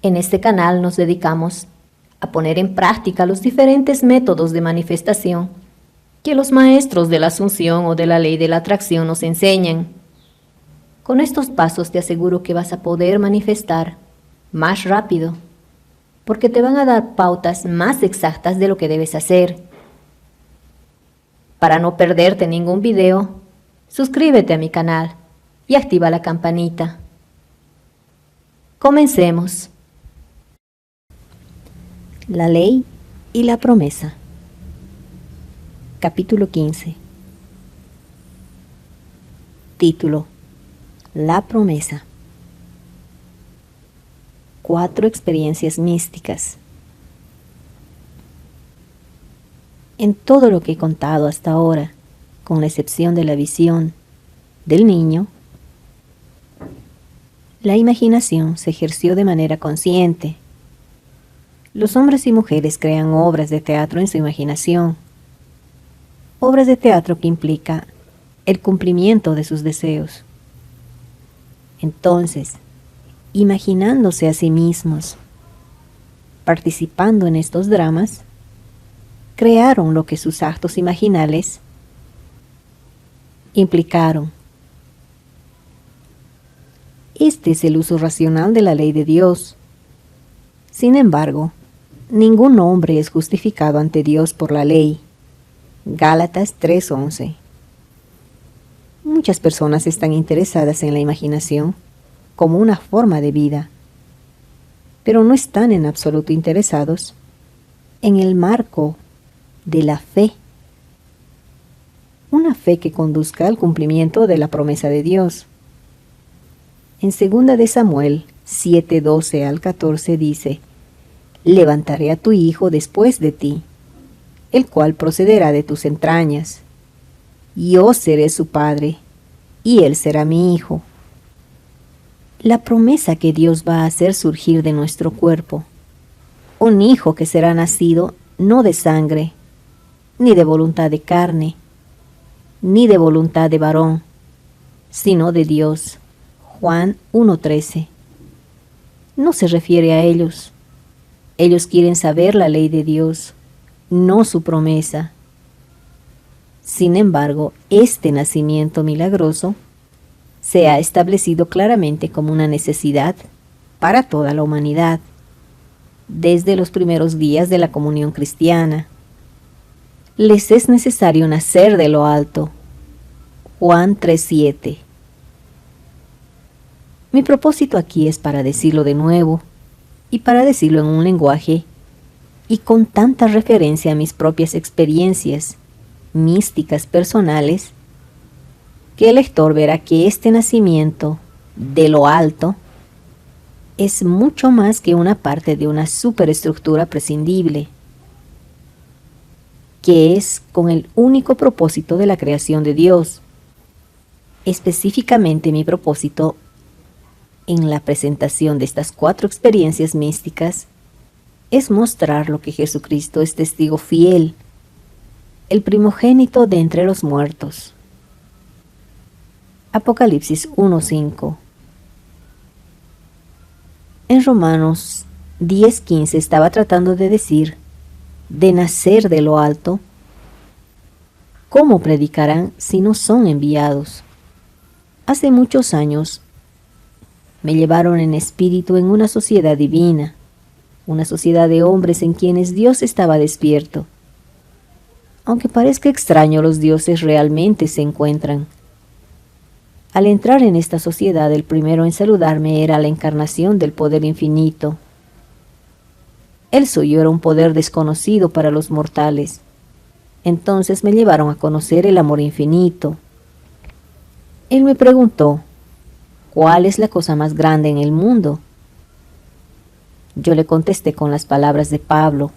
En este canal nos dedicamos a poner en práctica los diferentes métodos de manifestación que los maestros de la Asunción o de la Ley de la Atracción nos enseñan. Con estos pasos te aseguro que vas a poder manifestar más rápido, porque te van a dar pautas más exactas de lo que debes hacer. Para no perderte ningún video, suscríbete a mi canal y activa la campanita. Comencemos. La ley y la promesa. Capítulo 15. Título: La promesa. 4 experiencias místicas. En todo lo que he contado hasta ahora, con la excepción de la visión del niño, la imaginación se ejerció de manera consciente. Los hombres y mujeres crean obras de teatro en su imaginación. Obras de teatro que implica el cumplimiento de sus deseos. Entonces, imaginándose a sí mismos, participando en estos dramas, crearon lo que sus actos imaginales implicaron. Este es el uso racional de la ley de Dios. Sin embargo, ningún hombre es justificado ante Dios por la ley. Gálatas 3:11. Muchas personas están interesadas en la imaginación como una forma de vida, pero no están en absoluto interesados en el marco de la fe. Una fe que conduzca al cumplimiento de la promesa de Dios. En 2 de Samuel 7:12 al 14 dice: levantaré a tu hijo después de ti, el cual procederá de tus entrañas. Yo seré su padre, y él será mi hijo. La promesa que Dios va a hacer surgir de nuestro cuerpo, un hijo que será nacido no de sangre, ni de voluntad de carne, ni de voluntad de varón, sino de Dios. Juan 1:13. No se refiere a ellos. Ellos quieren saber la ley de Dios, no su promesa. Sin embargo, este nacimiento milagroso se ha establecido claramente como una necesidad para toda la humanidad, desde los primeros días de la comunión cristiana. Les es necesario nacer de lo alto. Juan 3:7. Mi propósito aquí es para decirlo de nuevo, y para decirlo en un lenguaje y con tanta referencia a mis propias experiencias místicas personales, que el lector verá que este nacimiento de lo alto es mucho más que una parte de una superestructura prescindible, que es con el único propósito de la creación de Dios. Específicamente mi propósito en la presentación de estas 4 experiencias místicas es mostrar lo que Jesucristo es testigo fiel, el primogénito de entre los muertos. Apocalipsis 1:5. En Romanos 10:15 estaba tratando de decir, de nacer de lo alto. ¿Cómo predicarán si no son enviados? Hace muchos años me llevaron en espíritu en una sociedad divina, una sociedad de hombres en quienes Dios estaba despierto. Aunque parezca extraño, los dioses realmente se encuentran. Al entrar en esta sociedad, el primero en saludarme era la encarnación del poder infinito. El suyo era un poder desconocido para los mortales. Entonces me llevaron a conocer el amor infinito. Él me preguntó, ¿cuál es la cosa más grande en el mundo? Yo le contesté con las palabras de Pablo: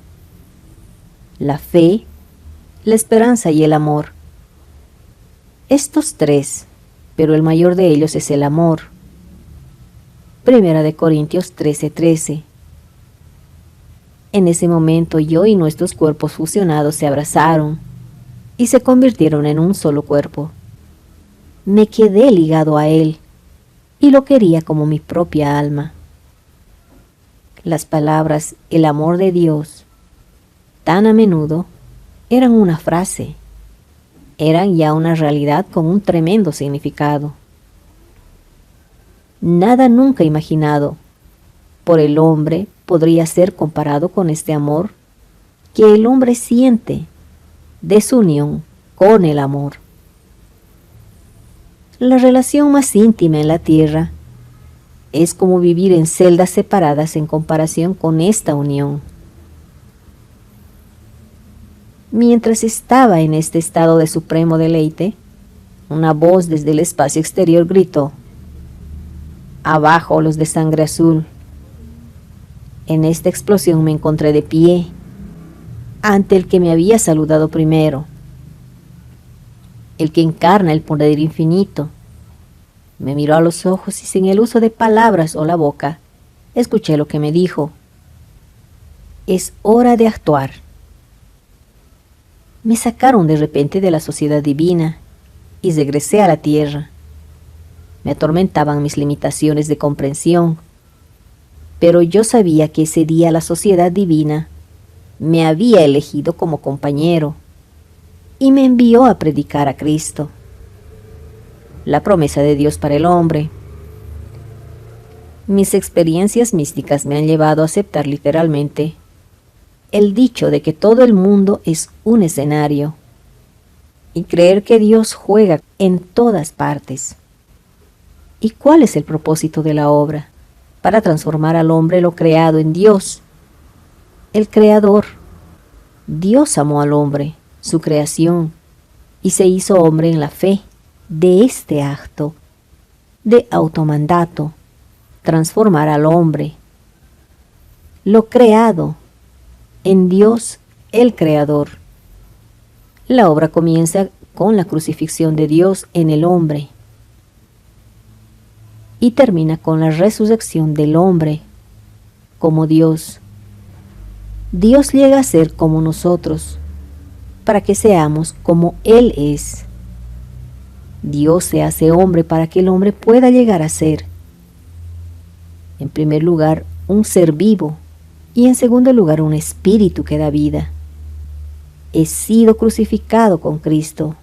la fe, la esperanza y el amor. Estos 3, pero el mayor de ellos es el amor. 1 Corintios 13:13. En ese momento yo y nuestros cuerpos fusionados se abrazaron y se convirtieron en un solo cuerpo. Me quedé ligado a él y lo quería como mi propia alma. Las palabras "el amor de Dios" tan a menudo eran una frase, eran ya una realidad con un tremendo significado. Nada nunca imaginado por el hombre podría ser comparado con este amor que el hombre siente de su unión con el amor. La relación más íntima en la tierra es como vivir en celdas separadas en comparación con esta unión. Mientras estaba en este estado de supremo deleite, una voz desde el espacio exterior gritó: "Abajo los de sangre azul". En esta explosión me encontré de pie ante el que me había saludado primero, el que encarna el poder infinito. Me miró a los ojos y sin el uso de palabras o la boca, escuché lo que me dijo: "Es hora de actuar". Me sacaron de repente de la sociedad divina y regresé a la tierra. Me atormentaban mis limitaciones de comprensión, pero yo sabía que ese día la sociedad divina me había elegido como compañero y me envió a predicar a Cristo, la promesa de Dios para el hombre. Mis experiencias místicas me han llevado a aceptar literalmente el dicho de que todo el mundo es un escenario y creer que Dios juega en todas partes. ¿Y cuál es el propósito de la obra? Para transformar al hombre lo creado en Dios, el Creador. Dios amó al hombre, su creación, y se hizo hombre en la fe de este acto de automandato, transformar al hombre, lo creado, en Dios el Creador. La obra comienza con la crucifixión de Dios en el hombre y termina con la resurrección del hombre como Dios. Dios llega a ser como nosotros para que seamos como Él es. Dios se hace hombre para que el hombre pueda llegar a ser, en primer lugar, un ser vivo y en segundo lugar, un espíritu que da vida. He sido crucificado con Cristo.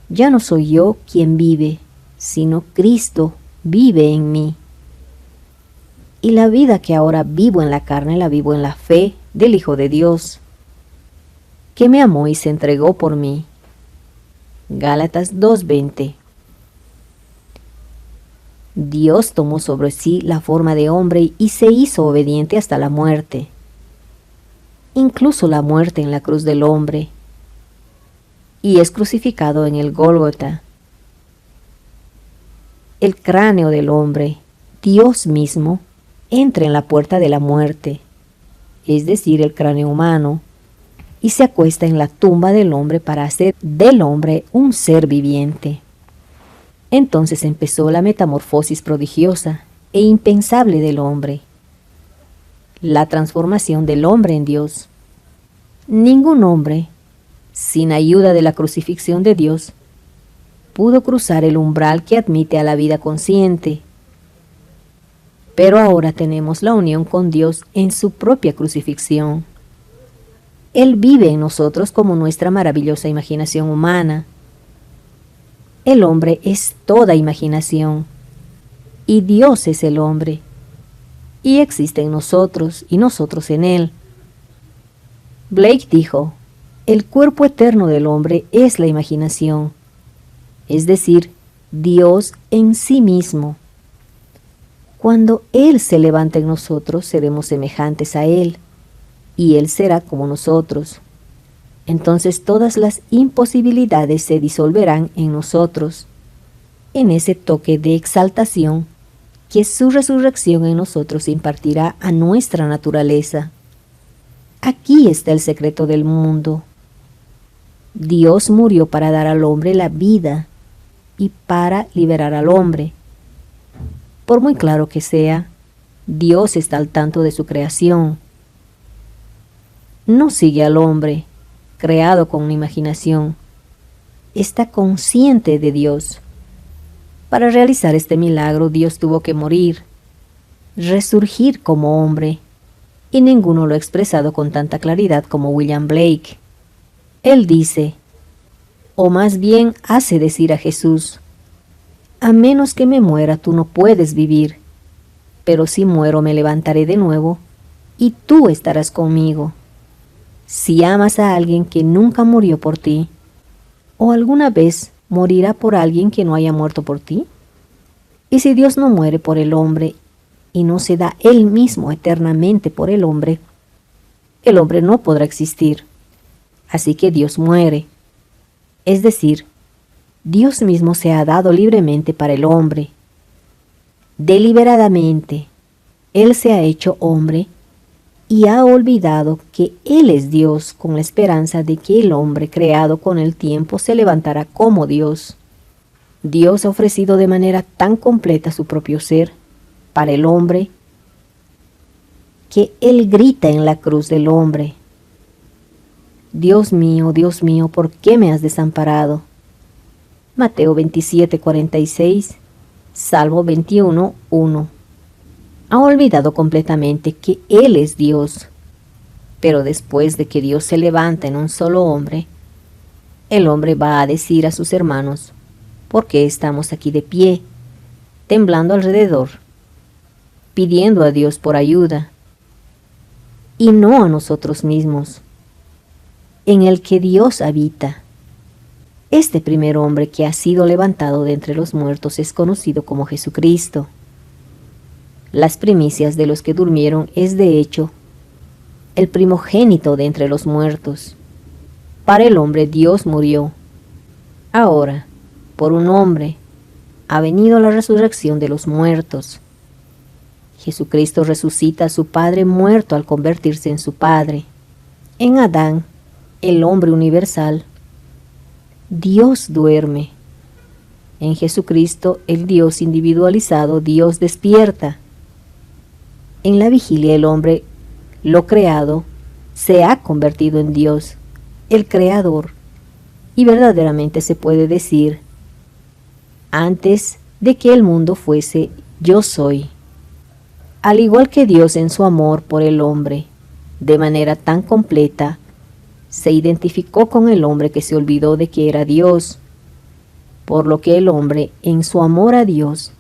Ya no soy yo quien vive, sino Cristo vive en mí. Y la vida que ahora vivo en la carne la vivo en la fe del Hijo de Dios, que me amó y se entregó por mí. Gálatas 2:20. Dios tomó sobre sí la forma de hombre y se hizo obediente hasta la muerte, incluso la muerte en la cruz del hombre, y es crucificado en el Gólgota. El cráneo del hombre, Dios mismo, entra en la puerta de la muerte, es decir, el cráneo humano, y se acuesta en la tumba del hombre para hacer del hombre un ser viviente. Entonces empezó la metamorfosis prodigiosa e impensable del hombre, la transformación del hombre en Dios. Ningún hombre, sin ayuda de la crucifixión de Dios, pudo cruzar el umbral que admite a la vida consciente. Pero ahora tenemos la unión con Dios en su propia crucifixión. Él vive en nosotros como nuestra maravillosa imaginación humana. El hombre es toda imaginación, y Dios es el hombre, y existe en nosotros y nosotros en él. Blake dijo: el cuerpo eterno del hombre es la imaginación, es decir, Dios en sí mismo. Cuando Él se levanta en nosotros, seremos semejantes a Él, y Él será como nosotros. Entonces todas las imposibilidades se disolverán en nosotros, en ese toque de exaltación que su resurrección en nosotros impartirá a nuestra naturaleza. Aquí está el secreto del mundo. Dios murió para dar al hombre la vida y para liberar al hombre. Por muy claro que sea, Dios está al tanto de su creación. No sigue al hombre, creado con una imaginación. Está consciente de Dios. Para realizar este milagro, Dios tuvo que morir. resurgir como hombre, y ninguno lo ha expresado con tanta claridad como William Blake. Él dice, o más bien hace decir a Jesús, a menos que me muera tú no puedes vivir, pero si muero me levantaré de nuevo y tú estarás conmigo. Si amas a alguien que nunca murió por ti, ¿o alguna vez morirá por alguien que no haya muerto por ti? Y si Dios no muere por el hombre y no se da Él mismo eternamente por el hombre no podrá existir. Así que Dios muere. Es decir, Dios mismo se ha dado libremente para el hombre. Deliberadamente, Él se ha hecho hombre y ha olvidado que Él es Dios con la esperanza de que el hombre creado con el tiempo se levantará como Dios. Dios ha ofrecido de manera tan completa su propio ser para el hombre que Él grita en la cruz del hombre, Dios mío, ¿por qué me has desamparado? Mateo 27:46, Salmo 21:1. Ha olvidado completamente que Él es Dios. Pero después de que Dios se levanta en un solo hombre, el hombre va a decir a sus hermanos, ¿por qué estamos aquí de pie, temblando alrededor, pidiendo a Dios por ayuda, y no a nosotros mismos, en el que Dios habita? Este primer hombre que ha sido levantado de entre los muertos es conocido como Jesucristo. Las primicias de los que durmieron es de hecho el primogénito de entre los muertos. Para el hombre Dios murió. Ahora, por un hombre, ha venido la resurrección de los muertos. Jesucristo resucita a su Padre muerto al convertirse en su Padre. En Adán, el hombre universal, Dios duerme. En Jesucristo, el Dios individualizado, Dios despierta. En la vigilia, el hombre, lo creado, se ha convertido en Dios, el Creador, y verdaderamente se puede decir, antes de que el mundo fuese, yo soy. Al igual que Dios en su amor por el hombre, de manera tan completa, se identificó con el hombre que se olvidó de que era Dios, por lo que el hombre, en su amor a Dios,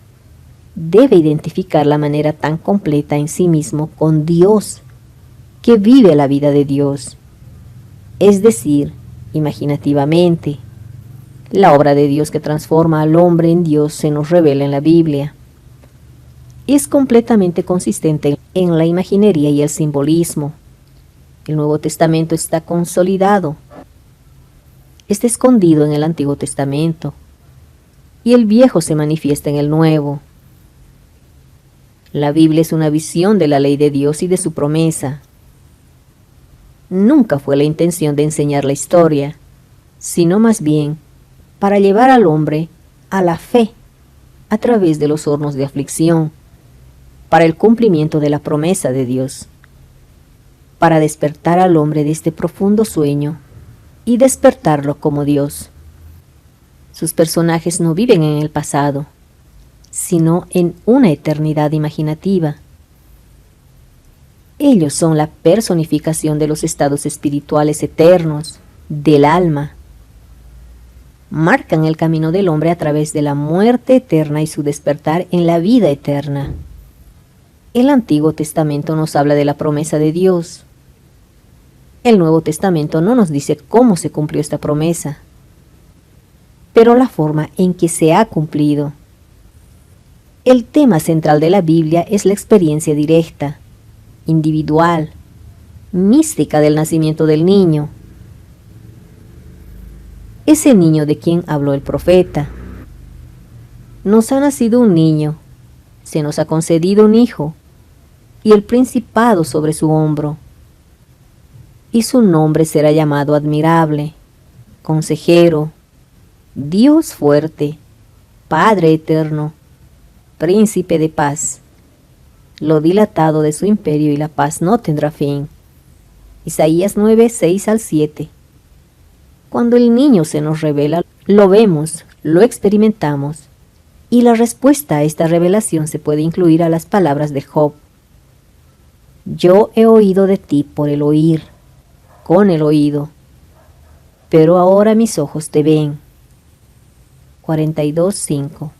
debe identificar la manera tan completa en sí mismo con Dios, que vive la vida de Dios. Es decir, imaginativamente, la obra de Dios que transforma al hombre en Dios se nos revela en la Biblia. Es completamente consistente en la imaginería y el simbolismo. El Nuevo Testamento está consolidado, está escondido en el Antiguo Testamento, y el Viejo se manifiesta en el Nuevo. La Biblia es una visión de la ley de Dios y de su promesa. Nunca fue la intención de enseñar la historia, sino más bien para llevar al hombre a la fe a través de los hornos de aflicción, para el cumplimiento de la promesa de Dios, para despertar al hombre de este profundo sueño y despertarlo como Dios. Sus personajes no viven en el pasado, sino en una eternidad imaginativa. Ellos son la personificación de los estados espirituales eternos, del alma. Marcan el camino del hombre a través de la muerte eterna y su despertar en la vida eterna. El Antiguo Testamento nos habla de la promesa de Dios. El Nuevo Testamento no nos dice cómo se cumplió esta promesa, pero la forma en que se ha cumplido. El tema central de la Biblia es la experiencia directa, individual, mística del nacimiento del niño. Ese niño de quien habló el profeta. Nos ha nacido un niño, se nos ha concedido un hijo, y el principado sobre su hombro. Y su nombre será llamado Admirable, Consejero, Dios fuerte, Padre eterno, Príncipe de paz. Lo dilatado de su imperio y la paz no tendrá fin. Isaías 9:6-7. Cuando el niño se nos revela, lo vemos, lo experimentamos, Y la respuesta a esta revelación se puede incluir a las palabras de Job. Yo he oído de ti por el oír, con el oído, pero ahora mis ojos te ven. 42:5.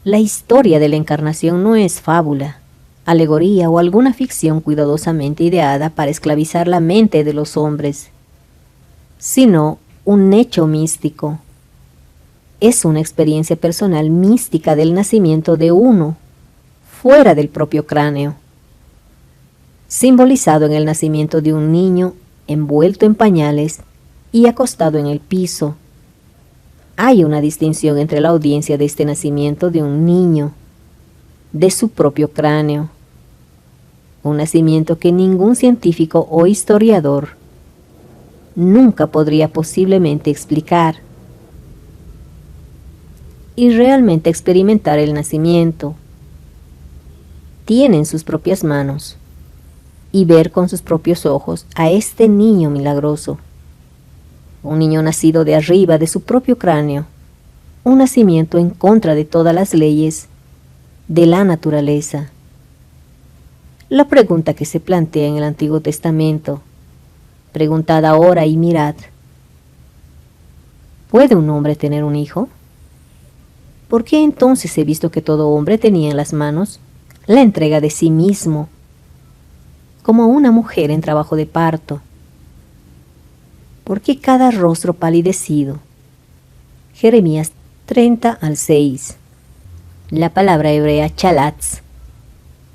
La historia de la encarnación no es fábula, alegoría o alguna ficción cuidadosamente ideada para esclavizar la mente de los hombres, sino un hecho místico. Es una experiencia personal mística del nacimiento de uno, fuera del propio cráneo, simbolizado en el nacimiento de un niño envuelto en pañales y acostado en el piso. Hay una distinción entre la audiencia de este nacimiento de un niño, de su propio cráneo, un nacimiento que ningún científico o historiador nunca podría posiblemente explicar, y realmente experimentar el nacimiento. Tiene en sus propias manos y ver con sus propios ojos a este niño milagroso, un niño nacido de arriba de su propio cráneo, un nacimiento en contra de todas las leyes de la naturaleza. La pregunta que se plantea en el Antiguo Testamento, preguntad ahora y mirad: ¿puede un hombre tener un hijo? ¿Por qué entonces he visto que todo hombre tenía en las manos la entrega de sí mismo, como una mujer en trabajo de parto? ¿Por qué cada rostro palidecido? Jeremías 30:6. La palabra hebrea chalatz,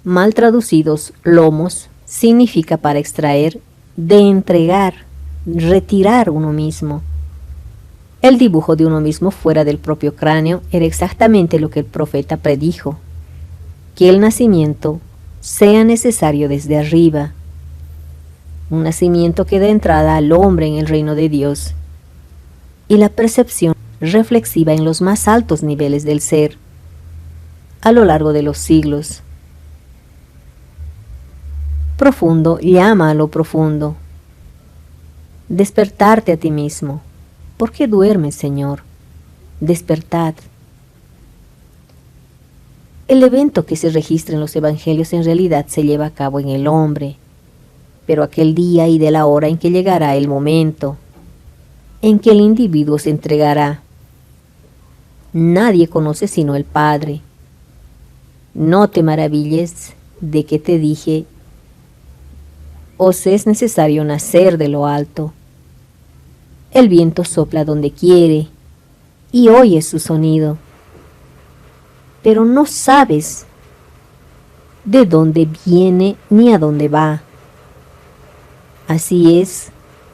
mal traducidos lomos, significa para extraer, de entregar, retirar uno mismo. El dibujo de uno mismo fuera del propio cráneo era exactamente lo que el profeta predijo: que el nacimiento sea necesario desde arriba, un nacimiento que dé entrada al hombre en el reino de Dios, y la percepción reflexiva en los más altos niveles del ser, a lo largo de los siglos. Profundo llama a lo profundo. Despertarte a ti mismo. ¿Por qué duermes, Señor? Despertad. El evento que se registra en los evangelios en realidad se lleva a cabo en el hombre, pero aquel día y de la hora en que llegará el momento en que el individuo se entregará, nadie conoce sino el Padre. No te maravilles de que te dije: os es necesario nacer de lo alto. El viento sopla donde quiere y oyes su sonido, pero no sabes de dónde viene ni a dónde va. Así es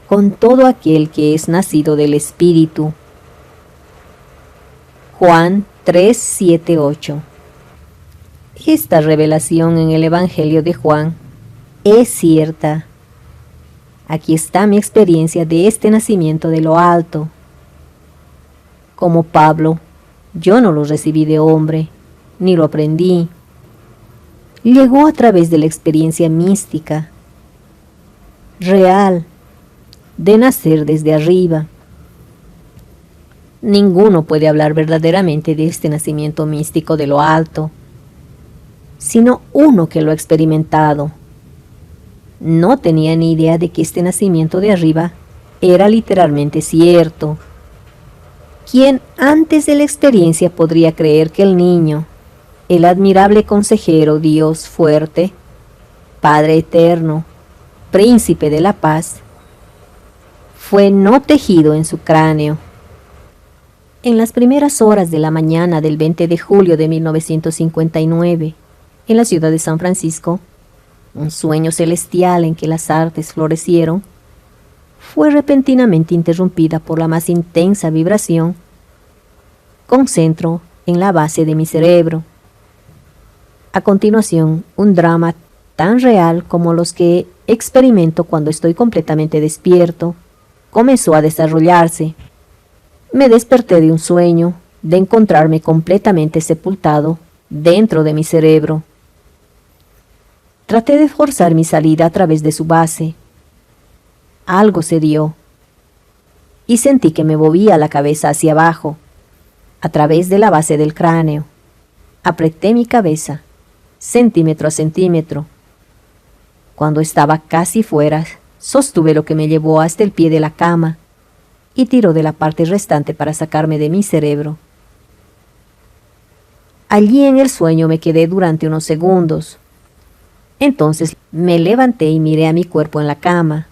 con todo aquel que es nacido del Espíritu. Juan 3:7-8. Esta revelación en el Evangelio de Juan es cierta. Aquí está mi experiencia de este nacimiento de lo alto. Como Pablo, yo no lo recibí de hombre, ni lo aprendí. Llegó a través de la experiencia mística, real, de nacer desde arriba. Ninguno puede hablar verdaderamente de este nacimiento místico de lo alto, sino uno que lo ha experimentado. No tenía ni idea de que este nacimiento de arriba era literalmente cierto. ¿Quién antes de la experiencia podría creer que el niño, el admirable consejero, Dios fuerte, Padre eterno, Príncipe de la paz, fue no tejido en su cráneo? En las primeras horas de la mañana del 20 de julio de 1959, en la ciudad de San Francisco, un sueño celestial en que las artes florecieron, fue repentinamente interrumpida por la más intensa vibración, con centro en la base de mi cerebro. A continuación, un drama tan real como los que experimento cuando estoy completamente despierto comenzó a desarrollarse. Me desperté de un sueño, de encontrarme completamente sepultado dentro de mi cerebro. Traté de forzar mi salida a través de su base. Algo se dio y sentí que me movía la cabeza hacia abajo. a través de la base del cráneo. Apreté mi cabeza, centímetro a centímetro. Cuando estaba casi fuera, sostuve lo que me llevó hasta el pie de la cama y tiró de la parte restante para sacarme de mi cerebro. Allí en el sueño me quedé durante unos segundos. Entonces me levanté y miré a mi cuerpo en la cama.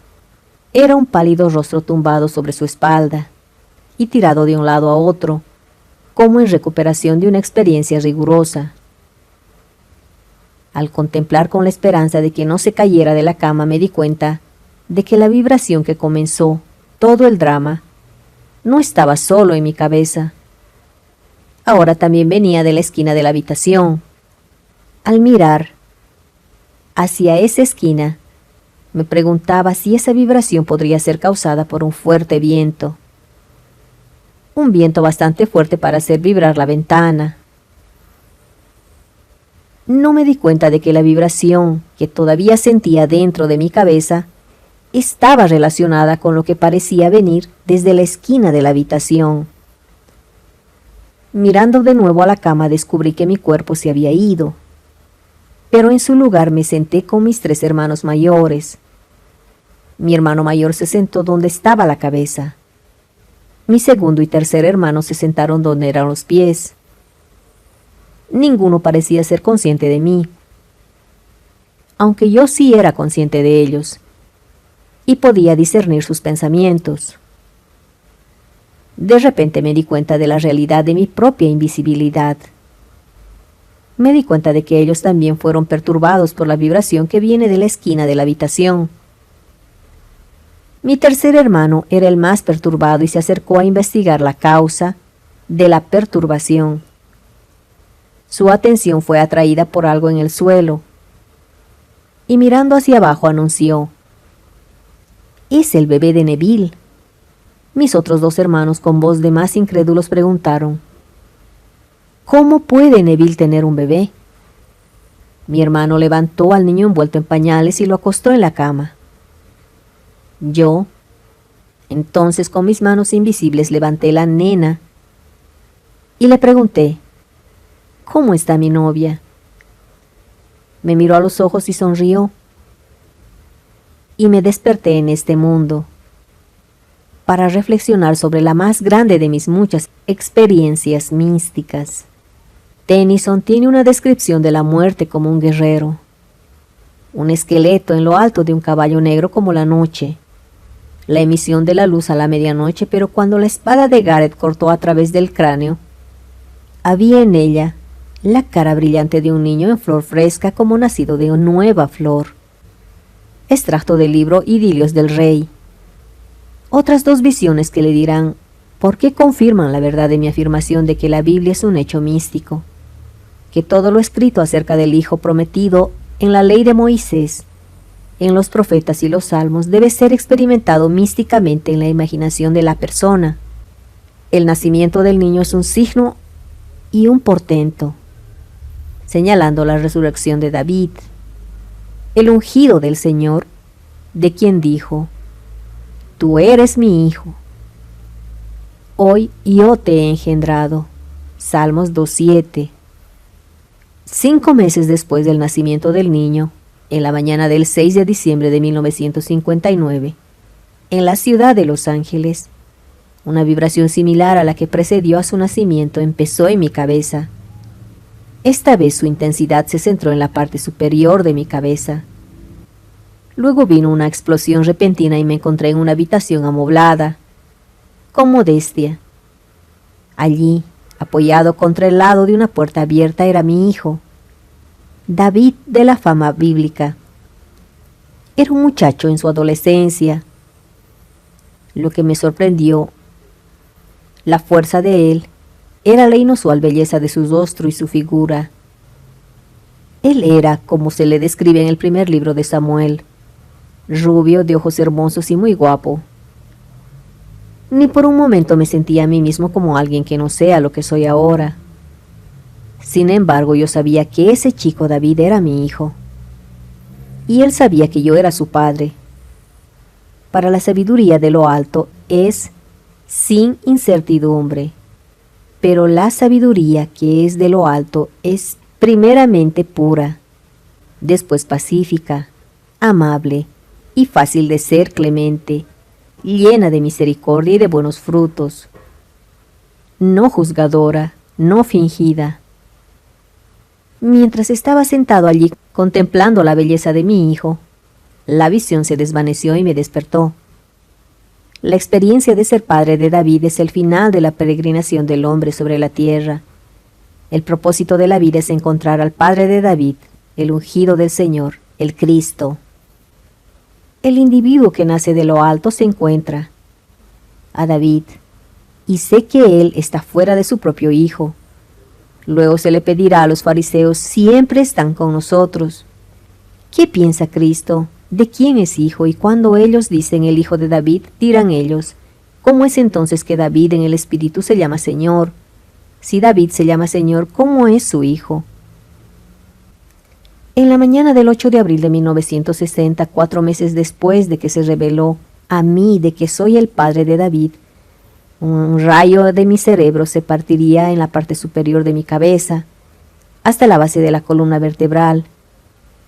Era un pálido rostro tumbado sobre su espalda y tirado de un lado a otro, como en recuperación de una experiencia rigurosa. Al contemplar con la esperanza de que no se cayera de la cama, me di cuenta de que la vibración que comenzó todo el drama no estaba solo en mi cabeza. Ahora también venía de la esquina de la habitación. Al mirar hacia esa esquina, me preguntaba si esa vibración podría ser causada por un fuerte viento. Un viento bastante fuerte para hacer vibrar la ventana. No me di cuenta de que la vibración que todavía sentía dentro de mi cabeza estaba relacionada con lo que parecía venir desde la esquina de la habitación. Mirando de nuevo a la cama, descubrí que mi cuerpo se había ido, pero en su lugar me senté con mis 3 hermanos mayores. Mi hermano mayor se sentó donde estaba la cabeza. Mi segundo y tercer hermano se sentaron donde eran los pies. Ninguno parecía ser consciente de mí, aunque yo sí era consciente de ellos y podía discernir sus pensamientos. De repente me di cuenta de la realidad de mi propia invisibilidad. Me di cuenta de que ellos también fueron perturbados por la vibración que viene de la esquina de la habitación. Mi tercer hermano era el más perturbado y se acercó a investigar la causa de la perturbación. Su atención fue atraída por algo en el suelo y mirando hacia abajo anunció: «Es el bebé de Neville». Mis otros 2 hermanos, con voz de más incrédulos, preguntaron: «¿Cómo puede Neville tener un bebé?». Mi hermano levantó al niño envuelto en pañales y lo acostó en la cama. Yo, entonces, con mis manos invisibles levanté la nena y le pregunté: «¿Cómo está mi novia?». Me miró a los ojos y sonrió. Y me desperté en este mundo para reflexionar sobre la más grande de mis muchas experiencias místicas. Tennyson tiene una descripción de la muerte como un guerrero, un esqueleto en lo alto de un caballo negro como la noche, la emisión de la luz a la medianoche, pero cuando la espada de Gareth cortó a través del cráneo, había en ella la cara brillante de un niño en flor fresca como nacido de una nueva flor. Extracto del libro Idilios del Rey. Otras 2 visiones que le dirán por qué confirman la verdad de mi afirmación de que la Biblia es un hecho místico, que todo lo escrito acerca del Hijo prometido en la ley de Moisés, en los profetas y los salmos, debe ser experimentado místicamente en la imaginación de la persona. El nacimiento del niño es un signo y un portento, señalando la resurrección de David, el ungido del Señor, de quien dijo: «Tú eres mi hijo. Hoy yo te he engendrado». Salmos 2:7. 5 meses después del nacimiento del niño, en la mañana del 6 de diciembre de 1959, en la ciudad de Los Ángeles, una vibración similar a la que precedió a su nacimiento empezó en mi cabeza. Esta vez su intensidad se centró en la parte superior de mi cabeza. Luego vino una explosión repentina y me encontré en una habitación amoblada, con modestia. Allí, apoyado contra el lado de una puerta abierta, era mi hijo, David de la fama bíblica. Era un muchacho en su adolescencia. Lo que me sorprendió, la fuerza de él, era la inusual belleza de su rostro y su figura. Él era, como se le describe en el primer libro de Samuel, rubio, de ojos hermosos y muy guapo. Ni por un momento me sentía a mí mismo como alguien que no sea lo que soy ahora. Sin embargo, yo sabía que ese chico David era mi hijo, y él sabía que yo era su padre. Para la sabiduría de lo alto es sin incertidumbre. Pero la sabiduría que es de lo alto es primeramente pura, después pacífica, amable y fácil de ser, clemente, llena de misericordia y de buenos frutos, no juzgadora, no fingida. Mientras estaba sentado allí contemplando la belleza de mi hijo, la visión se desvaneció y me despertó. La experiencia de ser padre de David es el final de la peregrinación del hombre sobre la tierra. El propósito de la vida es encontrar al Padre de David, el ungido del Señor, el Cristo. El individuo que nace de lo alto se encuentra a David, y sé que él está fuera de su propio hijo. Luego se le pedirá a los fariseos, siempre están con nosotros. ¿Qué piensa Cristo? ¿De quién es hijo? Y cuando ellos dicen el hijo de David, dirán ellos, ¿cómo es entonces que David en el espíritu se llama Señor? Si David se llama Señor, ¿cómo es su hijo? En la mañana del 8 de abril de 1960, 4 meses después de que se reveló a mí de que soy el padre de David, un rayo de mi cerebro se partiría en la parte superior de mi cabeza, hasta la base de la columna vertebral.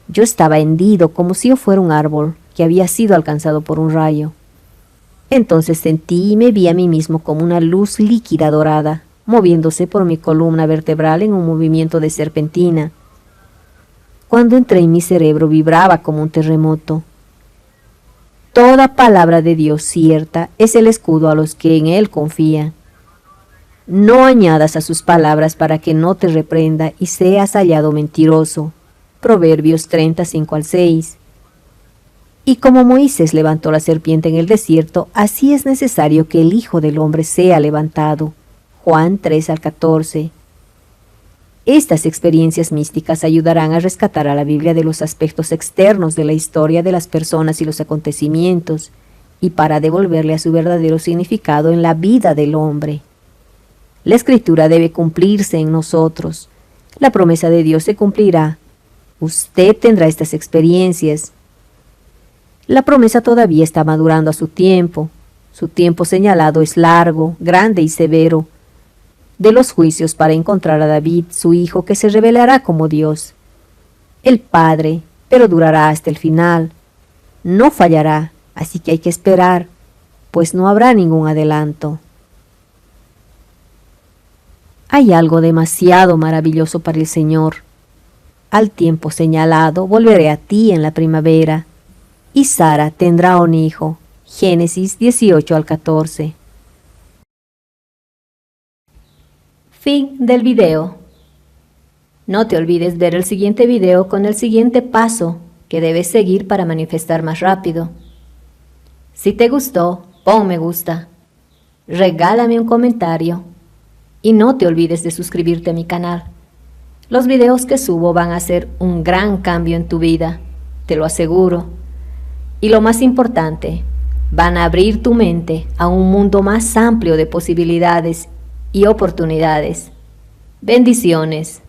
Yo estaba hendido como si yo fuera un árbol que había sido alcanzado por un rayo. Entonces sentí y me vi a mí mismo como una luz líquida dorada, moviéndose por mi columna vertebral en un movimiento de serpentina. Cuando entré en mi cerebro vibraba como un terremoto. Toda palabra de Dios cierta es el escudo a los que en Él confían. No añadas a sus palabras para que no te reprenda y seas hallado mentiroso. Proverbios 35-6. Y como Moisés levantó la serpiente en el desierto, así es necesario que el Hijo del Hombre sea levantado. Juan 3-14. Estas experiencias místicas ayudarán a rescatar a la Biblia de los aspectos externos de la historia de las personas y los acontecimientos, y para devolverle a su verdadero significado en la vida del hombre. La Escritura debe cumplirse en nosotros. La promesa de Dios se cumplirá. Usted tendrá estas experiencias. La promesa todavía está madurando a su tiempo. Su tiempo señalado es largo, grande y severo, de los juicios para encontrar a David, su hijo, que se revelará como Dios, el Padre, pero durará hasta el final. No fallará, así que hay que esperar, pues no habrá ningún adelanto. Hay algo demasiado maravilloso para el Señor. Al tiempo señalado volveré a ti en la primavera, y Sara tendrá un hijo. Génesis 18-14. Fin del video. No te olvides ver el siguiente video con el siguiente paso que debes seguir para manifestar más rápido. Si te gustó, pon me gusta, regálame un comentario y no te olvides de suscribirte a mi canal. Los videos que subo van a hacer un gran cambio en tu vida, te lo aseguro. Y lo más importante, van a abrir tu mente a un mundo más amplio de posibilidades y oportunidades. Bendiciones.